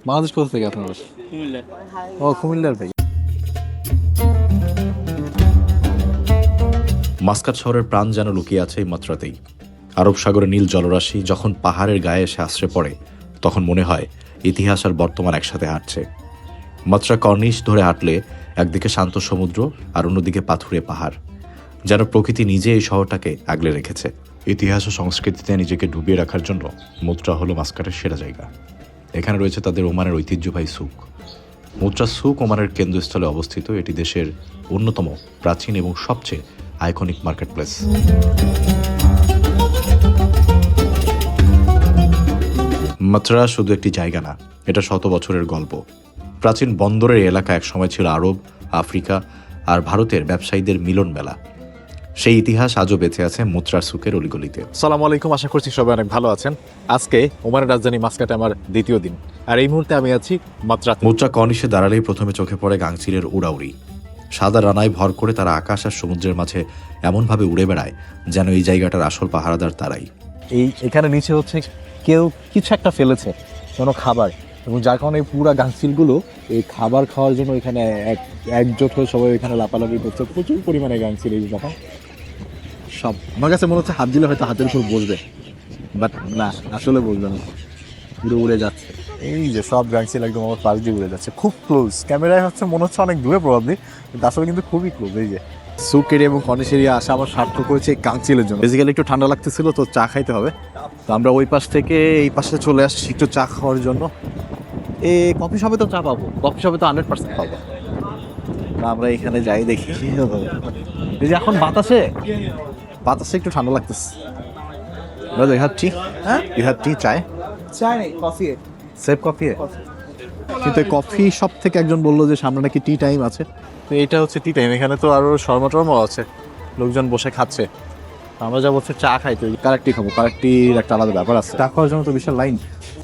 বাংলাদেশ কোথা থেকে আপনারা? কুমিল্লা। ও কুমিল্লার ভাই। মাস্কাট শহরের প্রাণ যেন লুকিয়ে আছে এই মাত্রাতেই। আরব সাগরের নীল জলরাশি যখন পাহাড়ের গায়ে এসে আশ্রে পড়ে, তখন মনে হয় ইতিহাস আর বর্তমান একসাথে হাঁটছে। মাত্রা কর্নিশ ধরে হাঁটলে একদিকে শান্ত সমুদ্র আর অন্যদিকে পাথুরে পাহাড়, যেন প্রকৃতি নিজে এই শহরটাকে আগলে রেখেছে। ইতিহাস ও সংস্কৃতিতে নিজেকে ডুবিয়ে রাখার জন্য মুত্রা হলো মাস্কাটের সেরা জায়গা। এখানে রয়েছে তাদের ওমানের ঐতিহ্যবাহী সুক। মুত্রা সুক ওমানের কেন্দ্রস্থলে অবস্থিত। এটি দেশের অন্যতম প্রাচীন এবং সবচেয়ে আইকনিক মার্কেট প্লেস। মাত্রা শুধু একটি জায়গা না, এটা শত বছরের গল্প। প্রাচীন বন্দরের এলাকা এক সময় ছিল আরব, আফ্রিকা আর ভারতের ব্যবসায়ীদের মিলন মেলা। সেই ইতিহাস আজও বেঁচে আছে মুত্রার সুকের অলিগলিতে। সালাম আলাইকুম, আশা করছি সবাই অনেক ভালো আছেন। আজকে ওমানের রাজধানী মাস্কাটে আমার দ্বিতীয় দিন, আর এই মুহূর্তে আমি আছি মাত্রাতে। মুত্রা কর্নিশে দাঁড়ালেই প্রথমে চোখে পড়ে গাংচিলের উড়াউড়ি। সাদা রানায় ভর করে তারা আকাশ আর সমুদ্রের মাঝে এমনভাবে উড়ে বেড়ায় যেন এই জায়গাটার আসল পাহারাদার তারাই। এখানে নিচে হচ্ছে কেউ কিছু একটা ফেলেছে, কোনো খাবার, এবং যার কারণে পুরো গাংচিলগুলো এই খাবার খাওয়ার জন্য এখানে একজোট হয়ে সবাই এখানে লাফালাফি করছে। প্রচুর পরিমাণে গাংচিল এই যখন সব, আমার কাছে মনে হচ্ছে হাত দিলে হয়তো হাতের উপর বসবে, বাট না, আসলে বসবে না, পুরো উড়ে যাচ্ছে। এই যে সব গাংচিল একদম আমার পাশ দিয়ে উড়ে যাচ্ছে, খুব ক্লোজ। ক্যামেরায় হচ্ছে মনে হচ্ছে অনেক দূরে প্রবাবলি, কিন্তু আসলে কিন্তু খুবই ক্লোজ। এই যে সুক এরিয়া এবং কর্নিশ এরিয়া আসা আমার সার্থক হয়েছে এই গাংচিলের জন্য। বেসিক্যালি একটু ঠান্ডা লাগতেছিল, তো চা খাইতে হবে, তো আমরা ওই পাশ থেকে এই পাশে চলে আসছি একটু চা খাওয়ার জন্য। কফি শপে তো চা পাবো, কফি শপে তো 100% পাবো। আমরা এখানে যাই, দেখি এই যে এখন বাতাসে একটু ঠান্ডা লাগতেছে। You have tea? হ্যাঁ, you have tea, চায়? চাই নাই, কফি। Save coffee. কিন্তু কফি শপ থেকে একজন বললো যে সামনে নাকি টি টাইম আছে, তো এইটা হচ্ছে টি টাইম। এখানে তো আরও শর্মা টর্মাও আছে, লোকজন বসে খাচ্ছে। আমরা যা বলছে চা খাইতে, কারেক্টই খাবো, কারেক্টির একটা আলাদা ব্যাপার আছে। চা খাওয়ার জন্য তো বিশাল লাইন।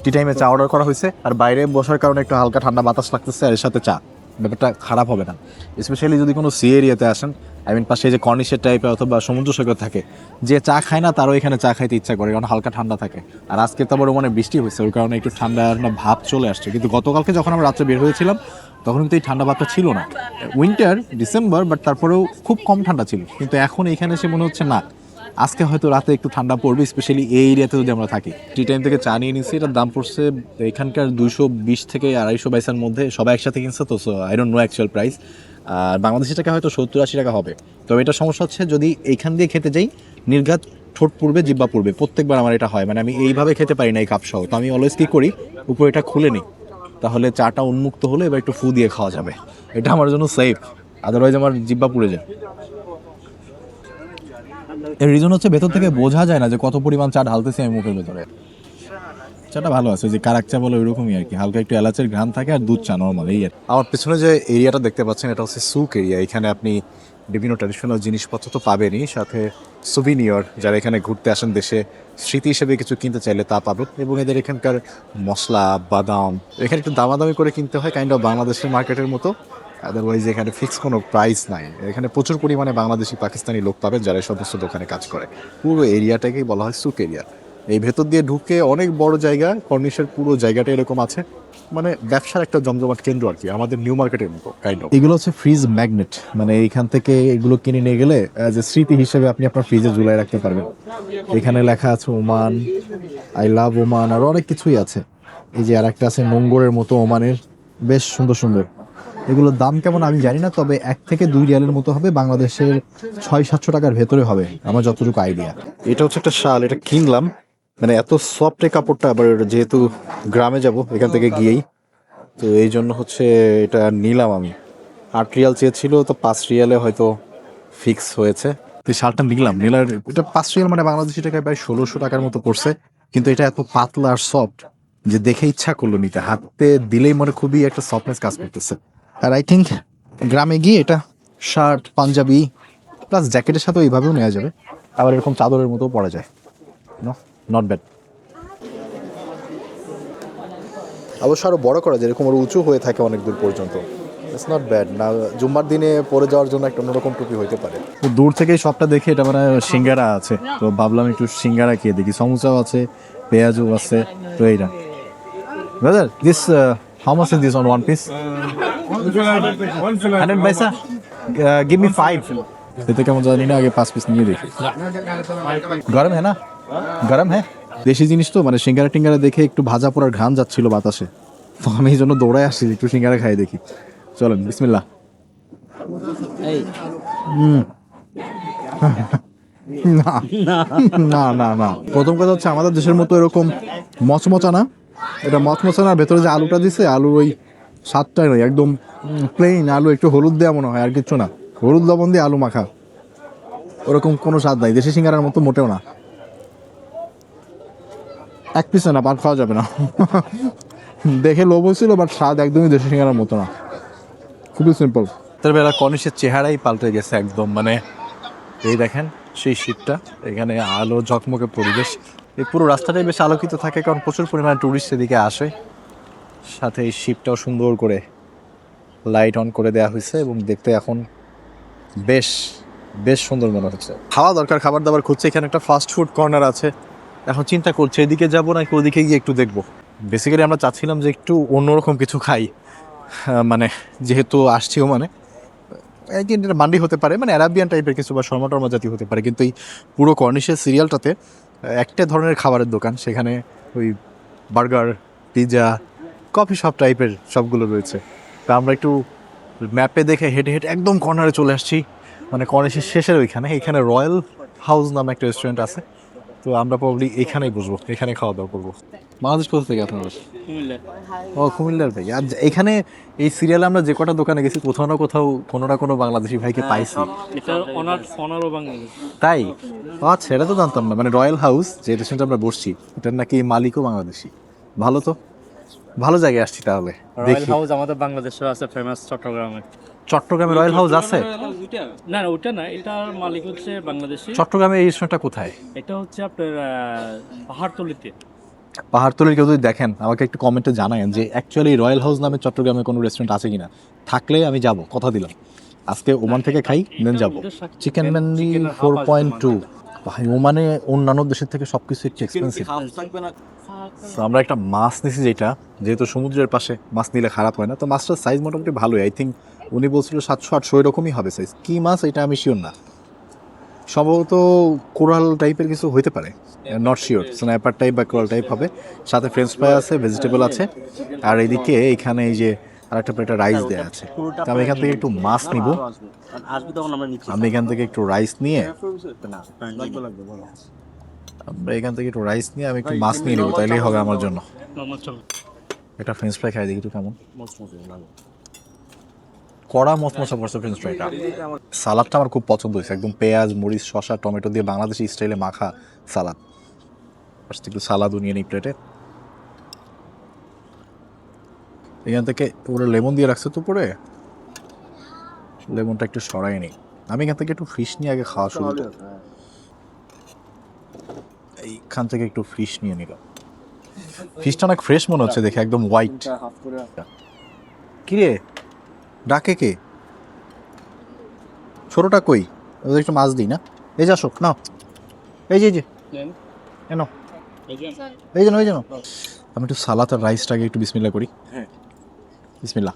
টি টাইমে চা অর্ডার করা হয়েছে, আর বাইরে বসার কারণে একটু হালকা ঠান্ডা বাতাস লাগতেছে, আর এর সাথে চা, ব্যাপারটা খারাপ হবে না। স্পেশালি যদি কোনো সি এরিয়াতে আসেন, পাশে যে কর্নিশের টাইপের অথবা সমুদ্র সৈকত থাকে, যে চা খায় না তারও এখানে চা খাইতে ইচ্ছা করে, কারণ হালকা ঠান্ডা থাকে। আর আজকে তো আবার মানে বৃষ্টি হয়েছে, ওই কারণে একটু ঠান্ডা ভাব চলে আসছে। কিন্তু গতকালকে যখন আমরা রাত্রে বের হয়েছিলাম, তখন কিন্তু এই ঠান্ডা ভাবটা ছিল না। উইন্টার, ডিসেম্বর, বাট তারপরেও খুব কম ঠান্ডা ছিল। কিন্তু এখন এখানে এসে মনে হচ্ছে না, আজকে হয়তো রাতে একটু ঠান্ডা পড়বে, স্পেশালি এই এরিয়াতে যদি আমরা থাকি। টি টাইম থেকে চা নিয়ে নিচ্ছি, এটার দাম পড়ছে এখানকার 220 থেকে 250 পয়সার মধ্যে। সবাই একসাথে কিনছে তো, so I don't know actual price. আর বাংলাদেশি টাকা হয়তো 70-80 টাকা হবে। তবে এটা সমস্যা হচ্ছে, যদি এইখান দিয়ে খেতে যাই, নির্ঘাত ঠোঁট পড়বে, জিব্বা পড়বে। প্রত্যেকবার আমার এটা হয়, মানে আমি এইভাবে খেতে পারি না এই কাপ সহ। তো আমি অলওয়েজ কী করি, উপরে এটা খুলে নিই, তাহলে চাটা উন্মুক্ত হলে এবার একটু ফু দিয়ে খাওয়া যাবে। এটা আমার জন্য সেফ, আদারওয়াইজ আমার জিব্বা পুড়ে যায়। এর রিজন হচ্ছে ভেতর থেকে বোঝা যায় না যে কত পরিমাণ চা ঢালতেছি আমি মুখের ভেতরে। চাটা ভালো আছে, যে কারাক চা বলে ওইরকমই আর কি, হালকা একটু এলাচের ঘ্রাণ থাকে, আর দুধ চা নর্মাল। এই আর আমার পেছনে যে এরিয়াটা দেখতে পাচ্ছেন, এটা হচ্ছে সুক এরিয়া। এখানে আপনি বিভিন্ন ট্র্যাডিশনাল জিনিসপত্র তো পাবেনই, সাথে সুভিনিয়র, যারা এখানে ঘুরতে আসেন দেশে, স্মৃতি হিসেবে কিছু কিনতে চাইলে তা পাবেন। এবং এদের এখানকার মশলা, বাদাম এখানে একটু দামাদামি করে কিনতে হয়, কাইন্ড অফ বাংলাদেশের মার্কেটের মতো। আদারওয়াইজ এখানে ফিক্স কোনো প্রাইস নাই। এখানে প্রচুর পরিমাণে বাংলাদেশি, পাকিস্তানি লোক পাবেন যারা এই সমস্ত দোকানে কাজ করে। পুরো এরিয়াটাকেই বলা হয় সুক এরিয়া। এই ভেতর দিয়ে ঢুকে অনেক বড় জায়গা, কর্নিশের পুরো জায়গাটা এরকম আছে, মানে ব্যবসার একটা জমজমাট কেন্দ্র আর কি, আমাদের নিউ মার্কেটের মতো কাইন্ড অফ। এগুলো হচ্ছে ফ্রিজ ম্যাগনেট, মানে এইখান থেকে এগুলো কিনে নিয়ে গেলে যে স্মৃতি হিসেবে আপনি আপনার ফ্রিজে ঝুলাই রাখতে পারবেন। এখানে লেখা আছে ওমান, আই লাভ ওমান, আর অনেক কিছুই আছে। এই যে আর একটা আছে নোঙ্গরের মতো ওমানের, বেশ সুন্দর সুন্দর। এগুলোর দাম কেমন আমি জানি না, তবে 1 থেকে 2 রিয়ালের মতো হবে, বাংলাদেশের 600-700 টাকার ভেতরে হবে আমার যতটুকু আইডিয়া। এটা হচ্ছে একটা শাল, এটা কিনলাম, মানে এত সফট এই কাপড়টা, আবার যেহেতু গ্রামে যাব এখান থেকে গিয়েই, তো এই জন্য হচ্ছে এটা নিলাম আমি। 8 রিয়াল চেয়েছিল, তো 5 রিয়ালে হয়তো ফিক্স হয়েছে। তো এই শালটা নিলাম, এটা 5 রিয়াল মানে বাংলাদেশি টাকায় প্রায় 1600 টাকার মতো পড়ছে। কিন্তু এটা এত পাতলা আর সফট যে দেখে ইচ্ছা করলো নিতে, হাতে দিলেই মনে খুবই একটা সফটনেস কাজ করতেছে। আর আই থিঙ্ক গ্রামে গিয়ে এটা শার্ট, পাঞ্জাবি প্লাস জ্যাকেটের সাথে এইভাবেও নেওয়া যাবে, আবার এরকম চাদরের মতো পরা যায়। Not bad. অবশ্য আরও বড় করা যায়, এরকম আরও উঁচু হয়ে থাকে অনেক দূর পর্যন্ত। ইটস নট ব্যাড না, জুম্মার দিনে পরে যাওয়ার জন্য একটা অন্যরকম টুপি হইতে পারে। তো দূর থেকেই সবটা দেখে এটা মানে সিঙ্গারা আছে, তো ভাবলাম একটু সিঙ্গারা খেয়ে দেখি। সমুচাও আছে, পেঁয়াজও আছে, তো এইটা brother this How much is this on one piece? 100 paisa? Give me 5. এতে কেমন জানি না, আগে 5 পিস নিয়ে দেখি। গরম হ্যাঁ না? গরম হ্যাঁ? দেশি জিনিস তো, মানে সিঙ্গারা টিঙ্গারা দেখে একটু ভাজা পোড়ার ঘ্রাণ যাচ্ছিল বাতাসে, তো আমি এই জন্য দৌড়ায় আসছি একটু সিঙ্গারা খাই দেখি। চলেন বিসমিল্লাহ। না না না, প্রথম কথা হচ্ছে আমাদের দেশের মতো এরকম মচমচা না, এটা মচমচা না, ভেতরে যে আলুটা দিছে, আলু ওই স্বাদটাই নয়, একদম প্লেন আলু, একটু হলুদ দেওয়া মনে হয়, আর কিচ্ছু না, হলুদ লবণ দিয়ে আলু মাখা, ওরকম কোনো স্বাদ নাই, দেশি সিঙ্গারার মতো মোটেও না। এক পিসে না, পান খাওয়া যাবে না। দেখে লোভ হয়েছিল, বাট স্বাদ একদমই দেশি সিঙ্গারার মতো না, খুবই সিম্পল। তার বেলা কনিশের চেহারাই পাল্টে গেছে একদম, মানে এই দেখেন সেই শীতটা, এখানে আলো ঝকমকে পরিবেশ, এই পুরো রাস্তাটাই বেশ আলোকিত থাকে, কারণ প্রচুর পরিমাণে টুরিস্ট এদিকে আসে, সাথে এই শিপটাও সুন্দর করে লাইট অন করে দেওয়া হয়েছে এবং দেখতে এখন বেশ বেশ সুন্দর মনে হচ্ছে। খাওয়া দরকার, খাবার দাবার খুঁজছে, এখানে একটা ফাস্ট ফুড কর্নার আছে, এখন চিন্তা করছে এদিকে যাবো নাকি ওদিকে গিয়ে একটু দেখবো। বেসিক্যালি আমরা চাচ্ছিলাম যে একটু অন্যরকম কিছু খাই, মানে যেহেতু আসছিও, মানে এটা মান্ডি হতে পারে, মানে অ্যারাবিয়ান টাইপের কিছু বা শর্মা টর্মা জাতীয় হতে পারে, কিন্তু এই পুরো কর্নিশের সিরিয়ালটাতে একটা ধরনের খাবারের দোকান, সেখানে ওই বার্গার, পিৎজা, কফি শপ টাইপের সবগুলো রয়েছে। তা আমরা একটু ম্যাপে দেখে হেঁটে হেঁটে একদম কর্নারে চলে আসছি, মানে কর্নিশের শেষের ওইখানে, এখানে রয়্যাল হাউস নামে একটা রেস্টুরেন্ট আছে, তো আমরা প্রবলি এখানেই বসবো, এখানে খাওয়া দাওয়া করবো। বাংলাদেশ কোথা থেকে আপনারা? ও কুমিল্লার ভাই। আর এখানে এই সিরিয়ালে আমরা যে কটা দোকানে গেছি, কোথাও না কোথাও কোনো না কোনো বাংলাদেশি ভাইকে পাইছি। তাই? আচ্ছা, এটা তো জানতাম না। মানে রয়্যাল হাউস যে রেস্টুরেন্টে আমরা বসছি, এটার নাকি মালিকও বাংলাদেশি। ভালো তো, ভালো জায়গায় আসছি তাহলে। রয়্যাল হাউস আমাদের বাংলাদেশে আছে, ফেমাস চট্টগ্রামে। চট্টগ্রামে রয়্যাল হাউস আছে? না না, ওটা না, এটার মালিক হচ্ছে বাংলাদেশি। চট্টগ্রামে এই রেস্টুরেন্টটা কোথায়? এটা হচ্ছে আপনার পাহাড়তলিতে। পাহাড়তলির কেউ যদি দেখেন আমাকে একটু কমেন্টে জানায়েন যে অ্যাকচুয়ালি রয়্যাল হাউস নামে চট্টগ্রামে কোনো রেস্টুরেন্ট আছে কিনা, থাকলে আমি যাব, কথা দিলাম। আজকে ওমান থেকে খাই, দেন যাব। Chicken Mandy 4.2। ভাই ওমানে অন্যান্য দেশের থেকে সব কিছু একটু এক্সপেন্সিভ। আমরা একটা মাছ নিছি, যেহেতু সমুদ্রের পাশে, মাছ নিলে খারাপ হয় না, তো মাছটার সাইজ মোটামুটি ভালোই, আই থিঙ্ক উনি বলছিল 700-800 এরকমই হবে সাইজ। কী মাছ এটা আমি শিওর না, সম্ভবত কোরাল টাইপের কিছু হইতে পারে, নট শিওর, স্ন্যাপার টাইপ বা কোরাল টাইপ হবে। সাথে ফ্রেঞ্চ ফ্রাই আছে, ভেজিটেবল আছে, আর এইদিকে এখানে এই যে আরেকটা প্লেটে রাইস দেওয়া আছে। তো আমি এখান থেকে একটু মাছ নিব, আমি এখান থেকে একটু রাইস নিয়ে, আমরা এখান থেকে একটু রাইস নিয়ে আমি একটু মাছ নিয়ে নেবো, তাইলেই হবে আমার জন্য। এটা ফ্রেঞ্চ ফ্রাই খাই দেখি একটু কেমন, কড়া মচমচা পড়ছে ফ্রেঞ্চ ফ্রাইটা। সালাদটা আমার খুব পছন্দ হয়েছে, একদম পেঁয়াজ, মরিচ, শসা, টমেটো দিয়ে বাংলাদেশি স্টাইলে মাখা সালাদ। ফার্স্ট একটু সালাদও নিয়ে নিই প্লেটে। এখান থেকে পুরো লেমন দিয়ে রাখছে তো পরে, লেমনটা একটু সরাই নিই। আমি এখান থেকে একটু ফিশ নিয়ে আগে খাওয়া শুরু করি। এইখান থেকে একটু ফিশ নিয়ে নিলাম। ফিশটা অনেক ফ্রেশ মনে হচ্ছে দেখে, একদম হোয়াইট। কিরে ডাকে কে? ছোটটা কই? ওদের একটু মাছ দিই না? এই যে আসো, নাও, এই যে এনো, এই যেন, আমি একটু সালাদ আর রাইসটাকে একটু বিসমিল্লাহ করি। বিসমিল্লাহ।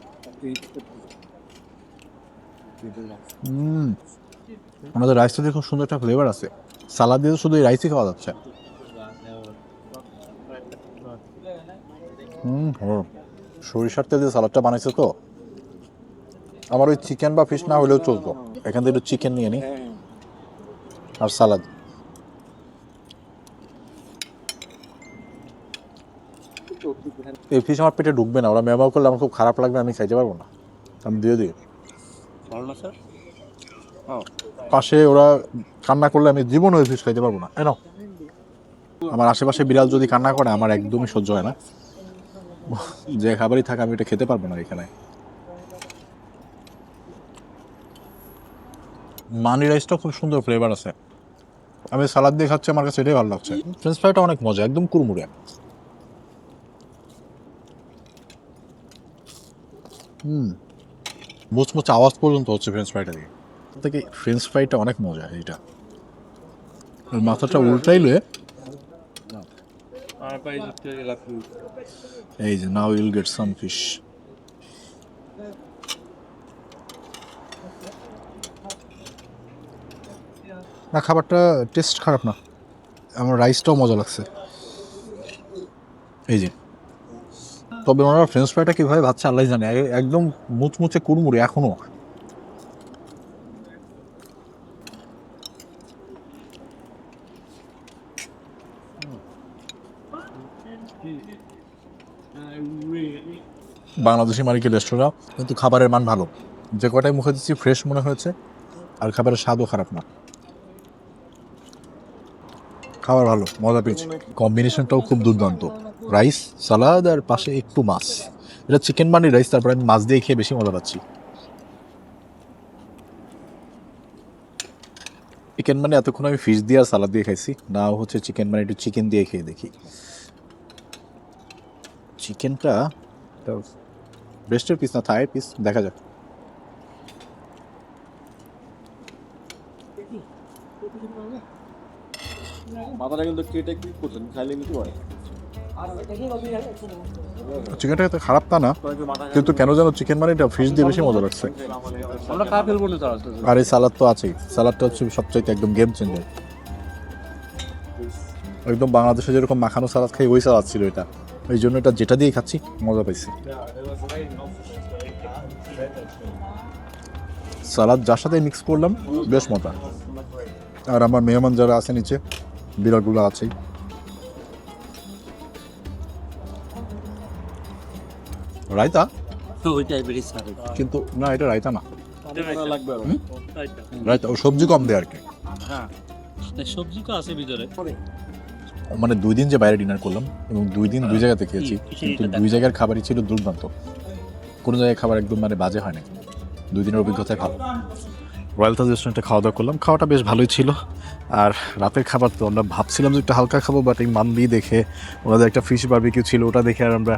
আমাদের রাইসটা দিয়ে খুব সুন্দর একটা ফ্লেভার আছে, সালাদ দিয়ে শুধু এই রাইসই খাওয়া যাচ্ছে। সরিষার তেল দিয়ে সালাদটা বানাইছে তো, আমার ওই চিকেন বা ফিশ না হলেও চলতো। এখান থেকে একটু চিকেন নিয়ে নিই আর সালাদ। এই ফিশ আমার পেটে ঢুকবে না, ওরা মেমাও করলে আমার খুব খারাপ লাগবে, আমি খাইতে পারবো না, আমি দিয়ে দিই। পাশে ওরা কান্না করলে আমি জীবন ওই ফিশ খাইতে পারবো না। এনো, আমার আশেপাশে বিড়াল যদি কান্না করে আমার একদমই সহ্য হয় না, যে খাবারই থাকে আমি এটা খেতে পারবো না এখানে। মানি রাইসটা খুব সুন্দর ফ্লেভার আছে, আমি সালাদ দিয়ে খাচ্ছি, আমার কাছে এটাই ভালো লাগছে। ফ্রেঞ্চ ফ্রাইটা অনেক মজা, একদম কুড়মুড়ে। মুচমুচ আওয়াজ পর্যন্ত হচ্ছে ফ্রেঞ্চ ফ্রাইটা দিয়ে থেকে। ফ্রেঞ্চ ফ্রাইটা অনেক মজা, এইটা মাথাটা উল্টাইলে এই যে নাও ইউল গেট সাম ফিশ। না, খাবারটা টেস্ট খারাপ না, আমার রাইসটাও মজা লাগছে। এই যে, তবে ওনারা ফ্রেঞ্চ ফ্রাইটা কীভাবে ভাবছে আল্লাহ জানে, একদম মুচমুচে কুড়মুড়ে এখনো। বাংলাদেশি মালিকের রেস্তোরাঁ, কিন্তু খাবারের মান ভালো। যে কটাই মুখে দিচ্ছি ফ্রেশ মনে হয়েছে, আর খাবারের স্বাদও খারাপ না। খাবার ভালো, মজা পেয়েছি। কম্বিনেশনটাও খুব দুর্দান্ত, রাইস, সালাদ আর পাশে একটু মাছ। এটা চিকেন মানি রাইস, তারপরে আমি মাছ দিয়ে খেয়ে বেশি মজা পাচ্ছি। চিকেন মানে এতক্ষণ আমি ফিশ দিয়ে আর সালাদ দিয়ে খাইছি, না হচ্ছে চিকেন মানে একটু চিকেন দিয়ে খেয়ে দেখি। চিকেনটা ব্রেস্টের পিস না থাইয়ের পিস, দেখা যাক। মাথাটা কিন্তু কেটে কি করছেন, খাইলে নিতে পারে। চিকেনটা এত খারাপ তা না, কিন্তু কেন যেন চিকেন মানে এটা ফিশ দিয়ে বেশি মজা লাগছে। আমরা খা ফেলবো না তারা। আর এই সালাদ তো আছেই, সালাদটা হচ্ছে সবচাইতে একদম গেম চেঞ্জার। একদম বাংলাদেশে যেরকম মাখানো সালাদ খাই ওই সালাদ ছিল এটা, এই জন্য এটা যেটা দিয়ে খাচ্ছি মজা পাইছি। সালাদ যার সাথে মিক্স করলাম বেশ মজা। আর আমার মেহমান যারা আছে নিচে, বিড়ালগুলো আছেই। রায়তা কিন্তু না, এটা রায়তা না, লাগবে আর রায়তা ও সবজি কম দেয় আর কি। হ্যাঁ, সবজি তো আছে ভিতরে। মানে 2 দিন যে বাইরে ডিনার করলাম এবং 2 দিন 2 জায়গাতে খেয়েছি, কিন্তু 2 জায়গার খাবারই ছিল দুর্দান্ত। কোনো জায়গায় খাবার একদম মানে বাজে হয় না, 2 দিনের অভিজ্ঞতায় ভালো। রয়্যাল তাজ রেস্টুরেন্টে খাওয়া দাওয়া করলাম, খাওয়াটা বেশ ভালোই ছিল। আর রাতের খাবার তো আমরা ভাবছিলাম যে একটু হালকা খাবো, বাট এই মান্দি দেখে, ওনাদের একটা ফিশ বারবিকিউ ছিল, ওটা দেখে আর আমরা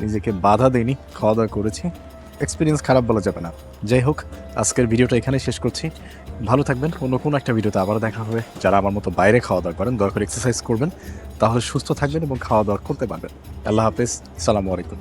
নিজেকে বাধা দিইনি, খাওয়া দাওয়া করেছি। এক্সপিরিয়েন্স খারাপ বলা যাবে না। যাই হোক, আজকের ভিডিওটা এখানেই শেষ করছি। ভালো থাকবেন, অন্য কোনো একটা ভিডিওতে আবার দেখা হবে। যারা আমার মতো বাইরে খাওয়া দাওয়া করেন, দয়া করে এক্সারসাইজ করবেন, তাহলে সুস্থ থাকবেন এবং খাওয়া দাওয়া করতে পারবেন। আল্লাহ হাফেজ, আসসালামু আলাইকুম।